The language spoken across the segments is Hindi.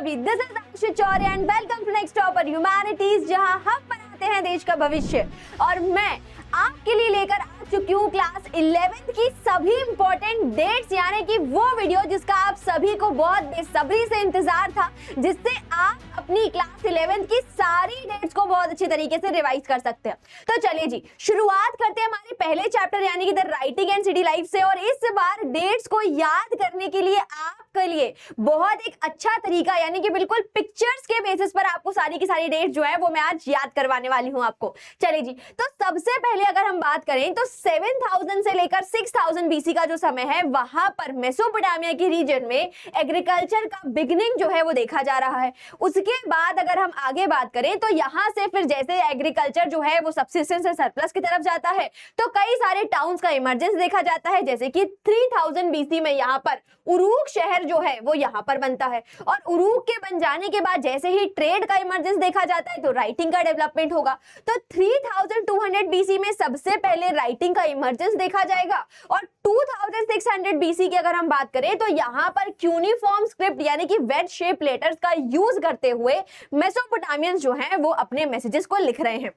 सभी, this is Ayushi Chaure and welcome to next topper humanities, जहां हम बनाते हैं देश का भविष्य। और मैं आपके लिए लेकर आ चुकी हूँ क्लास 11th की सभी इंपॉर्टेंट डेट्स, यानी कि वो वीडियो जिसका आप सभी को बहुत बेसब्री से इंतजार था, जिससे आप अपनी क्लास 11th की सारी डेट्स को बहुत अच्छी तरीके से रिवाइज कर सकते हैं। तो चलिए जी, शुरुआत करते हैं हमारे पहले चैप्टर यानी कि the writing and city life से। और इस बार डेट्स को याद करने के लिए आपके लिए बहुत एक अच्छा तरीका, यानी कि बिल्कुल पिक्चर्स के बेसिस पर आपको सारी की सारी डेट्स जो है वो मैं आज याद करवाने वाली हूँ आपको। चलिए जी, तो सबसे पहले अगर हम बात करें तो 7000 से लेकर 6000 बीसी का जो समय है, वहां पर मेसोपोटामिया की रीजन में एग्रीकल्चर का बिगिनिंग जो है वो देखा जा रहा है। उसके बाद अगर हम आगे बात करें तो यहां से फिर जैसे एग्रीकल्चर जो है वो सबसिस्टेंस से सरप्लस की तरफ जाता है, तो कई सारे टाउन्स का इमर्जेंस देखा जाता है। जैसे कि 3000 बीसी में यहाँ पर उरूक शहर जो है वो यहाँ पर बनता है। और उरूक के बन जाने के बाद जैसे ही ट्रेड का इमर्जेंस देखा जाता है तो राइटिंग का डेवलपमेंट होगा। तो 3200 बीसी में सबसे पहले राइटिंग का इमर्जेंस देखा जाएगा। और 2600 बीसी की अगर हम बात करें तो यहाँ पर क्यूनिफॉर्म स्क्रिप्ट यानी कि वेज शेप लेटर्स का यूज करते हुए मेसोपोटामियंस जो हैं वो अपने मैसेजेस को लिख रहे हैं।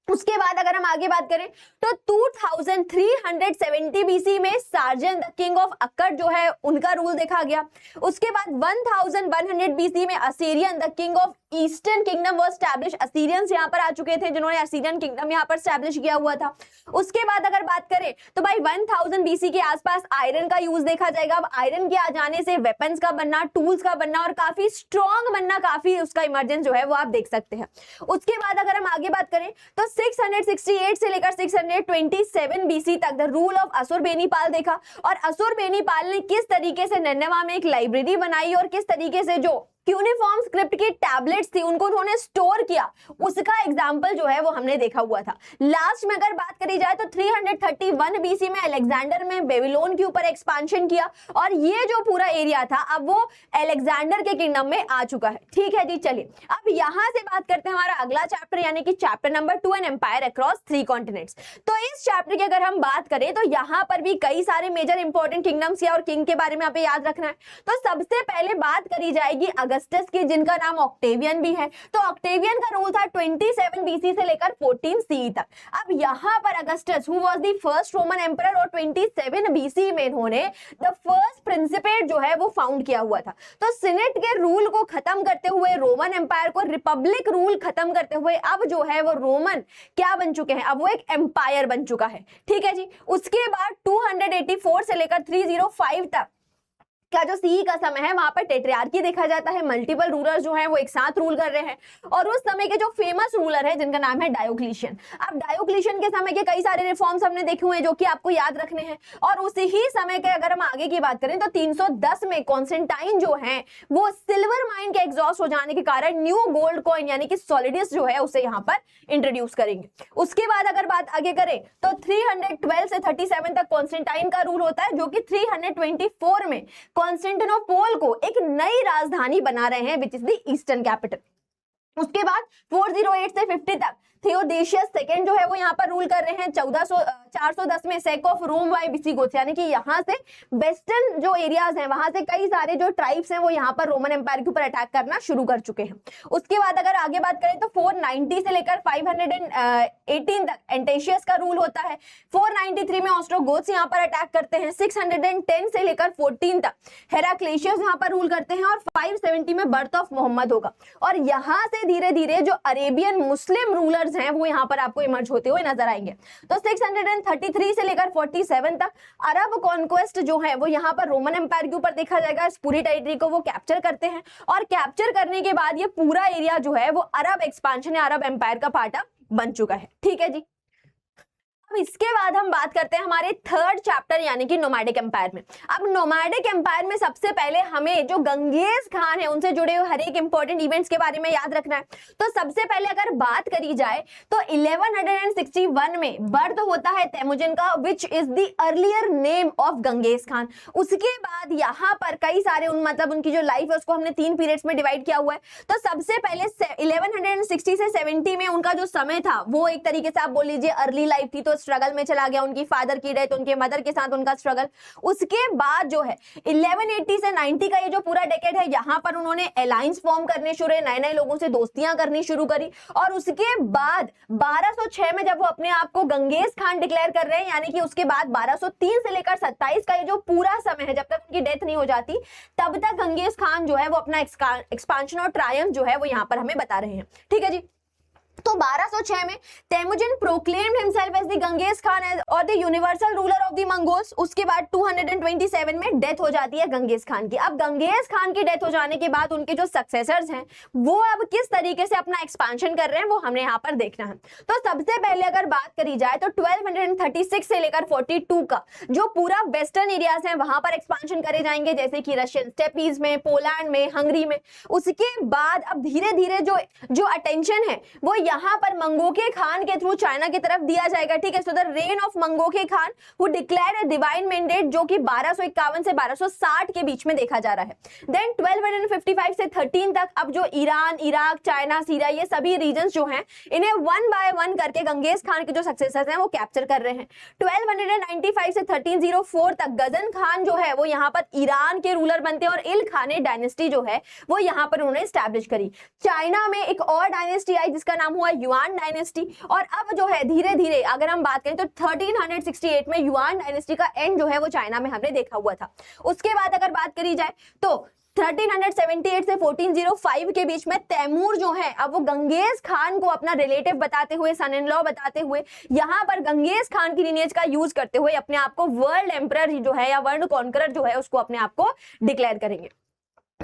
उसके बाद अगर हम आगे बात करें तो 2370 बीसी में सार्जन द किंग ऑफ अक्कड़ जो है उनका रूल देखा गया। उसके बाद 1100 बीसी में Assyrian the king of eastern kingdom वो एस्टैब्लिश। असीरियंस यहाँ पर आ चुके थे जिन्होंने असीरियन किंगडम यहाँ पर एस्टैब्लिश किया हुआ था। उसके बाद अगर बात करें तो भाई 1000 बीसी के आसपास आयरन का यूज देखा जाएगा। अब आयरन के आ जाने से वेपन्स का बनना, टूल्स का बनना और काफी स्ट्रॉन्ग बनना, काफी उसका इमर्जेंस जो है वो आप देख सकते हैं। उसके बाद अगर हम आगे बात करें तो 668 से लेकर 627 बीसी तक द रूल ऑफ असुरबेनीपाल देखा। और असुरबेनीपाल ने किस तरीके से निन्नेवा में एक लाइब्रेरी बनाई और किस तरीके से जो क्यूनिफॉर्म स्क्रिप्ट की टैबलेट्स थी उनको उन्होंने स्टोर किया, उसका एग्जांपल जो है वो हमने देखा हुआ था। लास्ट में अगर बात करी जाए तो 331 बीसी में अलेक्जेंडर में बेबीलोन के ऊपर एक्सपेंशन किया और ये जो पूरा एरिया था अब वो अलेक्जेंडर के किंगडम में आ चुका है। ठीक है जी, चलिए अब यहां से बात करते हैं हमारा अगला चैप्टर यानी कि chapter number 2 an empire across 3 continents. तो इस चैप्टर की अगर हम बात करें तो यहाँ पर भी कई सारे मेजर इंपॉर्टेंट किंगडम्स और किंग के बारे में आप याद रखना है। तो सबसे पहले बात करी जाएगी अगस्टस की, जिनका नाम ऑक्टेवियन भी है। तो ऑक्टेवियन का रूल था 27 बीसी से लेकर 14 सी तक। अब यहाँ पर Augustus who was the first Roman emperor और 27 बीसी में इन्होंने द फर्स्ट प्रिंसिपेट जो है वो फाउंड किया हुआ था। तो सीनेट के रूल को खत्म करते हुए, रोमन एम्पायर को रिपब्लिक रूल खत्म करते हुए अब जो है वो रोमन क्या बन चुके हैं, अब वो एक एम्पायर बन चुका है। ठीक है जी, उसके बाद 284 से लेकर 305 तक का जो सी का समय है वहां पर टेट्रियार्की देखा जाता है। मल्टीपल रूलर्स जो हैं वो एक साथ रूल कर रहे हैं। और उस समय के जो फेमस रूलर है जिनका नाम है डायोक्लिशियन। अब डायोक्लिशियन के समय के कई सारे रिफॉर्म्स हमने देखे हुए हैं जो कि आपको याद रखने हैं। और उसी ही समय के अगर हम आगे की बात करें तो 310 में कॉन्स्टेंटाइन जो है वो सिल्वर माइन के एग्जॉस्ट हो जाने के कारण न्यू गोल्ड कॉइन यानी कि सॉलिडस जो है उसे यहाँ पर इंट्रोड्यूस करेंगे। उसके बाद अगर बात आगे करें तो 312 से 37 तक कॉन्स्टेंटाइन का रूल होता है, जो कि 324 में कॉन्स्टेंटिनोपल को एक नई राजधानी बना रहे हैं which is the eastern capital. उसके बाद 408 से 50 तक थियोडेशियस सेकंड जो है वो यहाँ पर रूल कर रहे हैं। 410 में sack of Rome by Visigoth, यानी कि यहाँ से वेस्टर्न जो एरियाज हैं वहां से कई सारे जो ट्राइब्स हैं वो यहाँ पर रोमन एम्पायर के ऊपर अटैक करना शुरू कर चुके हैं। उसके बाद अगर आगे बात करें तो 490 से लेकर 518 तक एंटेशियस का रूल होता है। 493 में ऑस्ट्रोगोथ्स यहाँ पर अटैक करते हैं। 610 से लेकर 14 तक हेराक्लेशियस यहाँ पर रूल करते हैं। और 570 में बर्थ ऑफ मोहम्मद होगा। और यहाँ से धीरे धीरे जो अरेबियन मुस्लिम रूलर्स हैं वो यहाँ पर आपको इमर्ज होते हुए नजर आएंगे। तो 633 से लेकर 47 तक अरब कॉन्क्वेस्ट जो है वो यहाँ पर रोमन एम्पायर के ऊपर देखा जाएगा। इस पूरी टेरिटरी को वो कैप्चर करते हैं और कैप्चर करने के बाद ये पूरा एरिया जो है वो अरब एक्सपांशन या अरब एम्पायर का पार्ट बन चुका है। ठीक है जी, अब इसके बाद हम बात करते हैं हमारे थर्ड चैप्टर यानी कि नोमैडिक एम्पायर में। अब नोमैडिक एम्पायर में सबसे पहले हमें जो गंगेज खान है उनसे जुड़े हुए हर एक इंपॉर्टेंट इवेंट्स के बारे में याद रखना है। तो सबसे पहले अगर बात करी जाए तो 1161 में बर्थ होता है तेमुजिन का, which is the earlier name of Ganges Khan. उसके बाद यहाँ पर कई सारे मतलब उनकी जो लाइफ है उसको हमने 3 पीरियड्स में डिवाइड किया हुआ है। तो सबसे पहले 1160 से 70 में उनका जो समय था वो एक तरीके से आप बोल लीजिए अर्ली लाइफ थी। तो स्ट्रगल में चला गया, उनकी फादर की डेथ, उनके मदर के साथ उनका स्ट्रगल। उसके बाद जो है 1180 से 90 का ये जो पूरा डेकेड है, यहाँ पर उन्होंने अलायंस फॉर्म करने शुरू, नए नए लोगों से दोस्तियां करनी शुरू करी। और उसके बाद 1206 में जब वो अपने आप को गंगेज खान डिक्लेयर कर रहे हैं, यानी कि उसके बाद 1203 से लेकर 27 का ये जो पूरा समय है, जब तक उनकी डेथ नहीं हो जाती, तब तक गंगेज खान जो है वो अपना एक्सपांशन और ट्रायम्फ जो है वो यहाँ पर हमें बता रहे हैं। ठीक है जी। तो 1206 में Temujin proclaimed himself as the Genghis Khan और the universal ruler of the Mongols. उसके बाद 227 में डेथ हो जाती है गंगेज खान की। अब गंगेज खान की डेथ हो जाने के बाद उनके जो सक्सेसर्स हैं वो अब किस तरीके से अपना एक्सपांशन कर रहे हैं वो हमने यहाँ पर देखना है। तो सबसे पहले अगर बात करी जाए तो 1236 से लेकर 42 का जो पूरा वेस्टर्न एरियाज है वहां पर एक्सपांशन करे जाएंगे, जैसे कि रशियन स्टेपीज में, पोलैंड में, हंगरी में। उसके बाद अब धीरे धीरे जो अटेंशन है वो यहाँ पर मंगोके खान के थ्रू चाइना की तरफ दिया जाएगा। ठीक है। So the reign of Mongke Khan who declared a divine mandate, जो कि 1251 से 1260 के बीच में देखा जा रहा है। देन 1255 से 13 तक अब जो ईरान, इराक, चाइना, सीरिया, ये सभी रीजन्स जो हैं इन्हें वन बाय वन करके गंगेज खान के जो सक्सेसर्स हैं वो कैप्चर कर रहे हैं। 1295 से 1304 तक गजन खान जो है वो यहाँ पर ईरान के रूलर बनते हैं और इल खाने डायनेस्टी जो है वो यहाँ पर उन्होंने स्टैब्लिश करी। चाइना में एक और डायनेस्टी आई जिसका नाम हुआ युआन डायनेस्टी। और अब जो है धीरे धीरे अगर हम बात करें तो 1368 में युआन डायनेस्टी का एंड जो है वो चाइना में हमने देखा हुआ था। उसके बाद अगर बात करी जाए तो 1378 से 1405 के बीच में तैमूर जो है अब वो गंगेज खान को अपना रिलेटिव बताते हुए, सन इन लॉ बताते हुए, यहाँ पर गंगेज खान की लिनेज का यूज करते हुए अपने आप को वर्ल्ड एम्परर जो है या वर्ल्ड कॉन्करर जो है उसको अपने आप को डिक्लेयर करेंगे।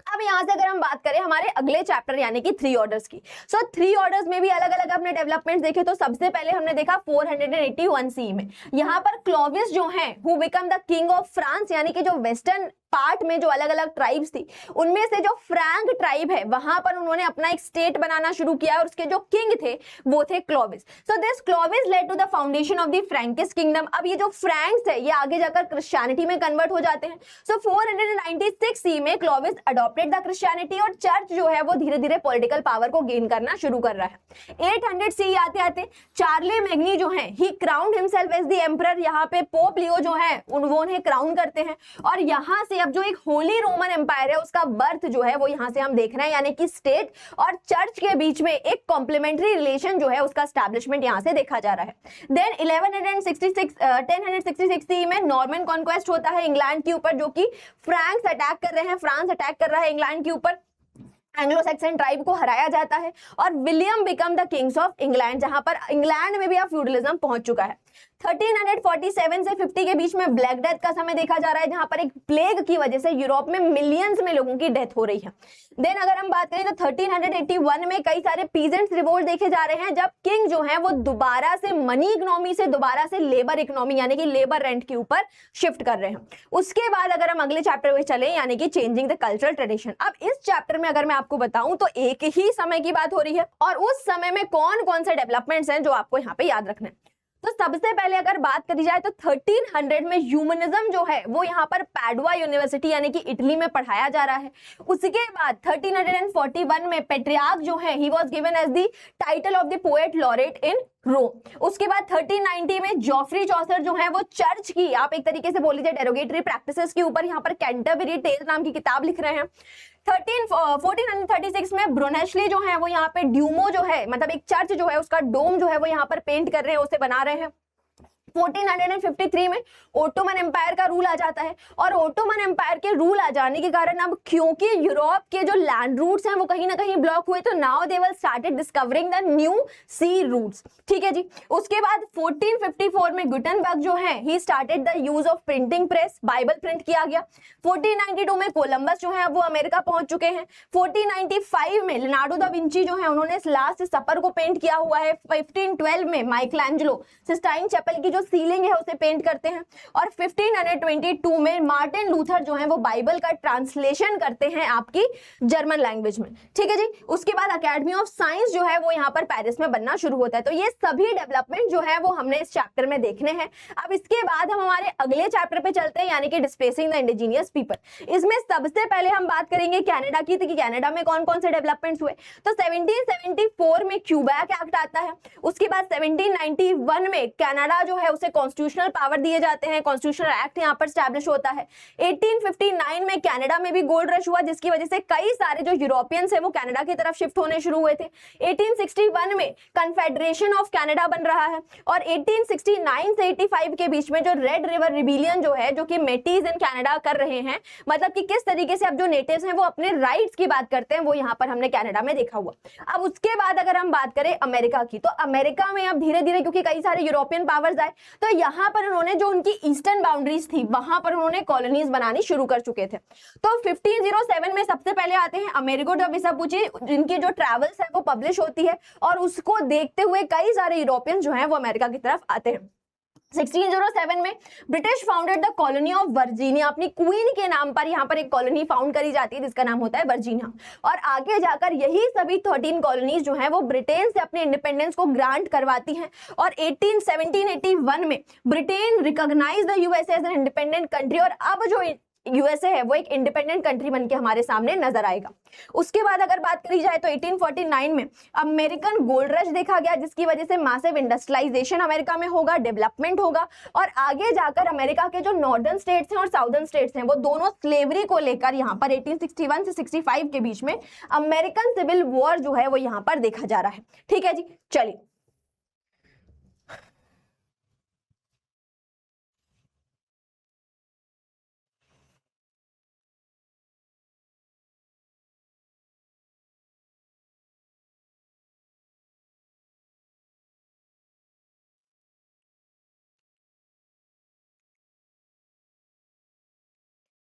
अब यहाँ से अगर हम बात करें हमारे अगले चैप्टर यानी कि 3 ऑर्डर्स की, सो 3 ऑर्डर्स में भी अलग अलग अपने डेवलपमेंट देखे। तो सबसे पहले हमने देखा 481 सी में यहाँ पर क्लोविस जो है who become the king of France, यानी कि जो वेस्टर्न पार्ट में जो अलग अलग ट्राइब्स थी उनमें से जो फ्रैंक ट्राइब है वहां पर उन्होंने अपना एक स्टेट बनाना शुरू किया और उसके जो किंग थे वो थे Clovis. So this Clovis led to the foundation of the Frankish kingdom. अब ये जो फ्रैंक्स है ये आगे जाकर क्रिश्चियनिटी में कन्वर्ट हो जाते हैं। सो 496 सी में क्लोविस अडॉप्टेड द क्रिश्चियनिटी और चर्च जो है वो धीरे धीरे पॉलिटिकल पावर को गेन करना शुरू कर रहा है। 800 सी आते आते चार्ले मैग्नी जो है ही crowned himself as the emperor. यहाँ पे पोप लियो जो है उन्हें क्राउन करते हैं और यहाँ से अब जो एक होली रोमन एम्पायर है उसका बर्थ जो है वो यहाँ से हम देख रहे हैं, यानी कि स्टेट और चर्च के बीच में एक कॉम्प्लीमेंट्री रिलेशन जो है उसका एस्टैब्लिशमेंट यहाँ से देखा जा रहा है। देन 1066 में नॉर्मन कॉन्क्वेस्ट होता है इंग्लैंड के ऊपर, जो कि फ्रांस अटैक कर रहे हैं, फ्रांस अटैक कर रहा है इंग्लैंड के ऊपर, एंग्लो सैक्सन ट्राइब को हराया जाता है और William become the Kings of England, जहां पर इंग्लैंड में भी अब फ्यूडलिज्म पहुंच चुका है। 1347 से 50 के बीच में ब्लैक डेथ का समय देखा जा रहा है, जहां पर एक प्लेग की वजह से यूरोप में मिलियंस में लोगों की डेथ हो रही है। देन अगर हम बात करें तो 1381 में कई सारे पीजेंट्स रिवोल्ट देखे जा रहे हैं, जब किंग जो है वो दोबारा से मनी इकोनॉमी से दोबारा से लेबर इकोनॉमी यानी कि लेबर रेंट के ऊपर शिफ्ट कर रहे हैं। उसके बाद अगर हम अगले चैप्टर में चले यानी कि चेंजिंग द कल्चरल ट्रेडिशन। अब इस चैप्टर में अगर मैं आपको बताऊं तो एक ही समय की बात हो रही है और उस समय में कौन कौन से डेवलपमेंट्स हैं जो आपको यहाँ पे याद रखना है। तो सबसे पहले अगर बात करी जाए तो 1300 में ह्यूमनिज्म जो है वो यहाँ पर पैडुआ यूनिवर्सिटी यानी कि इटली में पढ़ाया जा रहा है। उसके बाद 1341 में पेट्रियार्क जो है ही was given as the title of the poet laureate in Rome. उसके बाद 1390 में जॉफ्री चौसर जो है वो चर्च की आप एक तरीके से बोल लीजिए डेरोगेटरी प्रैक्टिसेस के ऊपर यहाँ पर कैंटरबरी टेल्स नाम की किताब लिख रहे हैं। 1436 में ब्रुनेशली जो है वो यहाँ पे ड्यूमो जो है मतलब एक चर्च जो है उसका डोम जो है वो यहाँ पर पेंट कर रहे हैं, उसे बना रहे हैं। 1453 में ओटोमन एम्पायर का रूल आ जाता है और ओटोमन एम्पायर के रूल आ जाने के कारण अब क्योंकि यूरोप के जो लैंड रूट्स हैं वो कहीं ना कहीं ब्लॉक हुए तो now they will started discovering the new sea routes. ठीक है जी। उसके बाद 1454 में गुटेनबर्ग जो है he started the use of printing press, Bible print किया गया। 1492 में कोलंबस जो है वो अमेरिका पहुंच चुके हैं। 1495 में लियोनार्डो दा विंची जो है उन्होंने लास्ट सपर को पेंट किया हुआ है। 1512 में माइकलैंजेलो सिस्टाइन चैपल की जो सीलिंग है उसे पेंट करते हैं और 1522 में मार्टिन लूथर जो है वो बाइबल का ट्रांसलेशन करते हैं आपकी जर्मन लैंग्वेज में। ठीक है जी। उसके बाद एकेडमी ऑफ साइंस जो है वो यहाँ पर पेरिस में बनना शुरू होता है। तो ये सभी डेवलपमेंट जो है वो हमने इस चैप्टर में देखने हैं। अब इसके बाद हम हमारे अगले चैप्टर पे चलते हैं यानी कि डिस्प्लेसिंग द इंडिजिनियस पीपल। इसमें सबसे पहले हम बात करेंगे कनाडा की, तो कनाडा में कौन कौन से डेवलपमेंट्स हुए। तो 1774 में क्यूबेक एक्ट आता है। उसके बाद 1791 में कनाडा जो है है उसे कॉन्स्टिट्यूशनल पावर दिए जाते हैं, कॉन्स्टिट्यूशनल एक्ट यहाँ पर स्टैब्लिश होता है। 1859 में कनाडा में भी गोल्ड रश हुआ, जिसकी वजह से कई सारे जो यूरोपियंस है वो कनाडा की तरफ शिफ्ट होने शुरू हुए थे। 1861 में कन्फेडरेशन ऑफ कनाडा बन रहा है, और 1869 से 85 के बीच में जो रेड रिवर रिबेलियन जो है, जो कि मेटीज इन कनाडा कर रहे हैं, मतलब कि किस तरीके से अब जो नेटिव्स हैं वो अपने राइट्स की बात करते हैं, वो यहाँ पर हमने कनाडा में देखा हुआ। अब उसके बाद अगर हम बात करें अमेरिका की, तो अमेरिका में अब धीरे धीरे क्योंकि कई सारे यूरोपियन पावर्स आए, तो यहाँ पर उन्होंने जो उनकी ईस्टर्न बाउंड्रीज थी वहां पर उन्होंने कॉलोनीज बनानी शुरू कर चुके थे। तो 1507 में सबसे पहले आते हैं अमेरिगो ड वेस्पुची, जिनकी जो ट्रैवल्स है वो पब्लिश होती है, और उसको देखते हुए कई सारे यूरोपियन जो हैं वो अमेरिका की तरफ आते हैं। 1607 में British founded the colony of Virginia, अपनी क्वीन के नाम पर यहाँ पर एक कॉलोनी फाउंड करी जाती है जिसका नाम होता है वर्जीनिया, और आगे जाकर यही सभी 13 कॉलोनीज जो हैं वो ब्रिटेन से अपने इंडिपेंडेंस को ग्रांट करवाती हैं, और 1781 में Britain recognise the USA as an independent country, और अब जो यूएसए है वो एक इंडिपेंडेंट कंट्री बनके हमारे सामने नजर आएगा। उसके बाद अगर बात करी जाए तो 1849 में अमेरिकन गोल्ड रश देखा गया, जिसकी वजह से मासिव इंडस्ट्रियलाइजेशन अमेरिका में होगा, डेवलपमेंट होगा, और आगे जाकर अमेरिका के जो नॉर्दर्न स्टेट्स हैं और साउदर्न स्टेट्स हैं वो दोनों स्लेवरी को लेकर यहाँ पर 1861 से 65 के बीच में अमेरिकन सिविल वॉर जो है वो यहाँ पर देखा जा रहा है। ठीक है जी, चलिए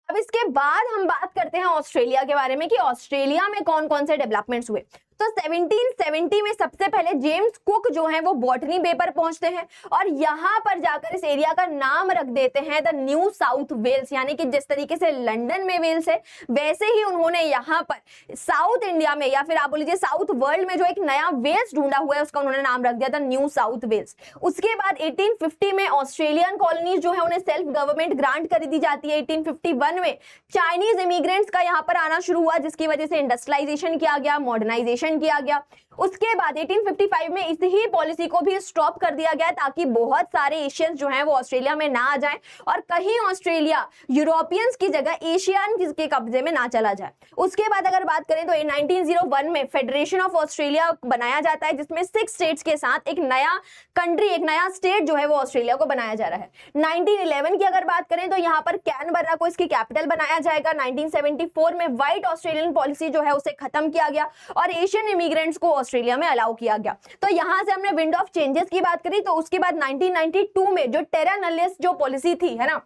अब इसके बाद हम बात करते हैं ऑस्ट्रेलिया के बारे में कि ऑस्ट्रेलिया में कौन कौन से डेवलपमेंट्स हुए। तो 1770 में सबसे पहले जेम्स कुक जो हैं वो बॉटनी बे पर पहुंचते हैं, और यहां पर जाकर इस एरिया का नाम रख देते हैं द न्यू साउथ वेल्स, यानी कि जिस तरीके से लंदन में वेल्स है वैसे ही उन्होंने यहाँ पर साउथ इंडिया में, या फिर आप बोल लीजिए साउथ वर्ल्ड में जो एक नया वेल्स ढूंढा हुआ है उसका उन्होंने नाम रख दिया था न्यू साउथ वेल्स। उसके बाद 1850 में ऑस्ट्रेलियन कॉलोनीज जो है उन्हें सेल्फ गवर्नमेंट ग्रांट कर दी जाती है। 1851 में चाइनीज इमिग्रेंट्स का यहाँ पर आना शुरू हुआ, जिसकी वजह से इंडस्ट्रियलाइजेशन किया गया, मॉडर्नाइजेशन किया गया। उसके बाद 1855 में इस ही पॉलिसी को भी स्टॉप कर दिया गया ताकि बहुत सारे एशियंस जो हैं वो ऑस्ट्रेलिया में ना आ जाएं, और कहीं ऑस्ट्रेलिया यूरोपियंस की जगह एशियन के कब्जे में ना चला जाए। उसके बाद अगर बात करें तो 1901 में फेडरेशन ऑफ ऑस्ट्रेलिया बनाया जाता है, जिसमें 6 स्टेट्स के साथ एक नया कंट्री, एक नया स्टेट जो है वो ऑस्ट्रेलिया को बनाया जा रहा है। 1911 की अगर बात करें तो यहाँ पर कैनबरा को इसकी कैपिटल बनाया जाएगा। 1974 में व्हाइट ऑस्ट्रेलियन पॉलिसी जो है उसे खत्म किया गया और एशियन इमिग्रेंट्स को ऑस्ट्रेलिया में अलाउ किया गया। तो यहां से हमने विंड ऑफ चेंजेस की बात करी। तो उसके बाद 1992 में जो टेरा नलिस जो पॉलिसी थी, है ना,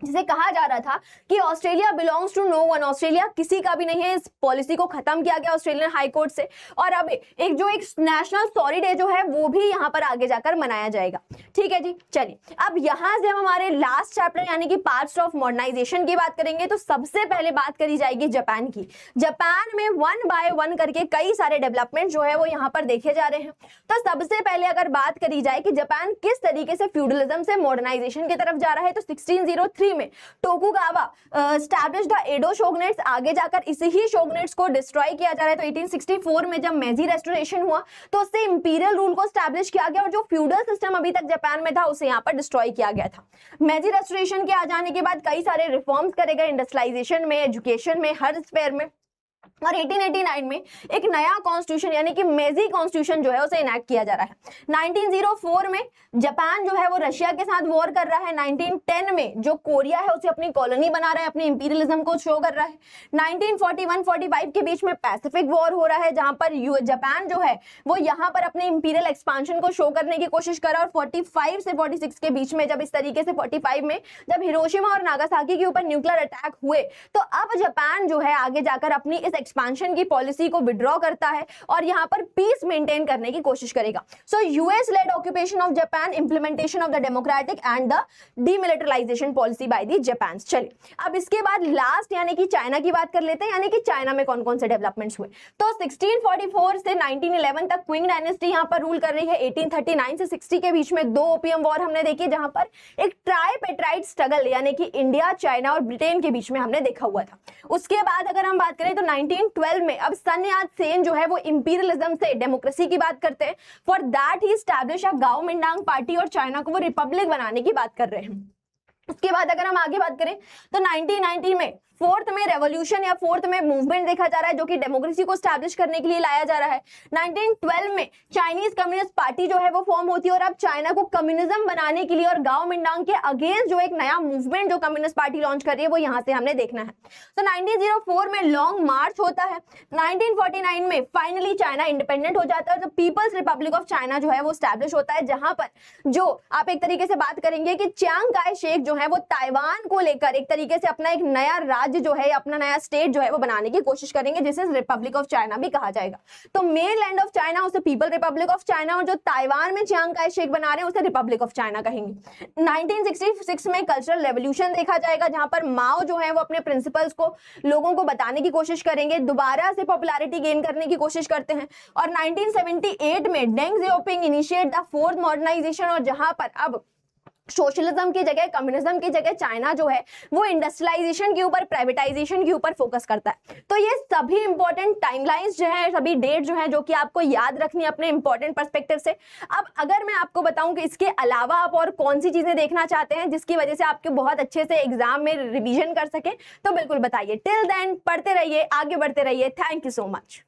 जिसे कहा जा रहा था कि Australia belongs to no one, Australia किसी का भी नहीं है, इस पॉलिसी को खत्म किया गया ऑस्ट्रेलियन हाई कोर्ट से। और अब एक नेशनल सॉरी डे जो है वो भी यहाँ पर आगे जाकर मनाया जाएगा। ठीक है जी, चलिए अब यहाँ से हम हमारे लास्ट चैप्टर यानी कि पार्ट्स ऑफ मॉडर्नाइजेशन की बात करेंगे। तो सबसे पहले बात करी जाएगी जापान की। जापान में 1 बाय 1 करके कई सारे डेवलपमेंट जो है वो यहाँ पर देखे जा रहे हैं। तो सबसे पहले अगर बात करी जाए कि जापान किस तरीके से फ्यूडलिज्म से मॉडर्नाइजेशन की तरफ जा रहा है, तो 1603 में टोकुगावा एस्टैब्लिश द एडो शोगनेट्स। आगे जाकर इसी ही शोगनेट्स को डिस्ट्रॉय किया जा रहा है। तो 1864 में जब मेजी रेस्टोरेशन हुआ तो उससे इंपीरियल रूल को एस्टैब्लिश किया गया और जो फ्यूडल सिस्टम अभी तक जापान में था उसे यहाँ पर डिस्ट्रॉय किया गया था। मेजी रेस्टोरेशन के आ जाने के बाद कई सारे रिफॉर्म्स करे गए इंडस्ट्रियलाइजेशन में, एजुकेशन में, हर स्फेयर में। और 1889 में एक नया कॉन्स्टिट्यूशन यानी कि मेजी कॉन्स्टिट्यूशन जो है उसे इनैक्ट किया जा रहा है। 1904 में जापान जो है वो रशिया के साथ वॉर कर रहा है। 1910 में जो कोरिया है उसे अपनी कॉलोनी बना रहा है, अपने इंपीरियलिज्म को शो कर रहा है। 1941-45 के बीच में पैसिफिक वॉर हो रहा है, जहां पर जापान जो है वो यहाँ पर अपने इंपीरियल एक्सपांशन को शो करने की कोशिश कर रहा है। और 45 से 46 के बीच में जब इस तरीके से 45 में जब हिरोशिमा और नागासाकी के ऊपर न्यूक्लियर अटैक हुए तो अब जापान जो है आगे जाकर अपनी इस एक्सपांशन की पॉलिसी को विड्रॉ करता है और यहां पर पीस मेंटेन करने की कोशिश करेगा। So US led occupation of Japan, implementation of the democratic and the demilitarisation policy by the Japan. चलिए अब इसके बाद लास्ट यानी कि चाइना की बात कर लेते हैं, यानी कि चाइना में कौन कौन से डेवलपमेंट्स हुए। तो 1644 से 1911 तक क्विंग डायनेस्टी यहां पर रूल कर रही है। 1839 से 60 के बीच में 2 ओपियम वॉर हमने देखी, जहां पर एक ट्राइपेट्राइड स्ट्रगल यानी कि इंडिया, चाइना और ब्रिटेन के बीच में हमने देखा हुआ था। उसके बाद अगर हम बात करें तो 1912 में, अब सन यात सेन जो है वो इंपीरियलिज्म से डेमोक्रेसी की बात करते हैं, for that he establish a गाओ मिंडांग पार्टी, और चाइना को वो रिपब्लिक बनाने की बात कर रहे हैं। उसके बाद अगर हम आगे बात करें तो 1990 में फोर्थ में रेवोल्यूशन या फोर्थ में मूवमेंट देखा जा रहा है, जो कि डेमोक्रेसी को स्टैब्लिश करने के लिए लाया जा रहा है। 1912 में चाइनीज कम्युनिस्ट पार्टी जो है वो फॉर्म होती है, और अब चाइना को कम्युनिज्म बनाने के लिए और गाओ मिंडांग के अगेंस्ट जो एक नया मूवमेंट जो कम्युनिस्ट पार्टी लॉन्च कर रही है वो यहाँ से हमने देखना है। तो 1904 में लॉन्ग मार्च होता है। 1949 में फाइनली चाइना इंडिपेंडेंट हो जाता है, और पीपल्स रिपब्लिक ऑफ चाइना जो है वो स्टैब्लिश होता है, जहां पर जो आप एक तरीके से बात करेंगे कि चियांग काय शेक जो है वो ताइवान को लेकर एक तरीके से अपना एक नया राज्य जो है, अपना नया स्टेट जो है वो बनाने की कोशिश करेंगे, जिसे रिपब्लिक ऑफ चाइना भी कहा जाएगा। तो मेन लैंड ऑफ चाइना उसे पीपल रिपब्लिक ऑफ चाइना, और जो ताइवान में चियांग काय शेक बना रहे हैं उसे रिपब्लिक ऑफ चाइना कहेंगे। 1966 में कल्चरल रेवोल्यूशन देखा जाएगा, जहां पर माओ जो है वो अपने प्रिंसिपल्स को लोगों को बताने की कोशिश करेंगे, दोबारा से पॉपुलैरिटी गेन करने की कोशिश करते हैं। और 1978 में Deng Xiaoping initiate the fourth modernisation, और जहां पर अब सोशलिज्म की जगह, कम्युनिज्म की जगह चाइना जो है वो इंडस्ट्रियलाइजेशन के ऊपर, प्राइवेटाइजेशन के ऊपर फोकस करता है। तो ये सभी इंपॉर्टेंट टाइमलाइंस जो है, सभी डेट जो है, जो कि आपको याद रखनी है अपने इंपॉर्टेंट पर्सपेक्टिव से। अब अगर मैं आपको बताऊं कि इसके अलावा आप और कौन सी चीजें देखना चाहते हैं जिसकी वजह से आपके बहुत अच्छे से एग्जाम में रिविजन कर सके, तो बिल्कुल बताइए। टिल देन पढ़ते रहिए, आगे बढ़ते रहिए। Thank you so much.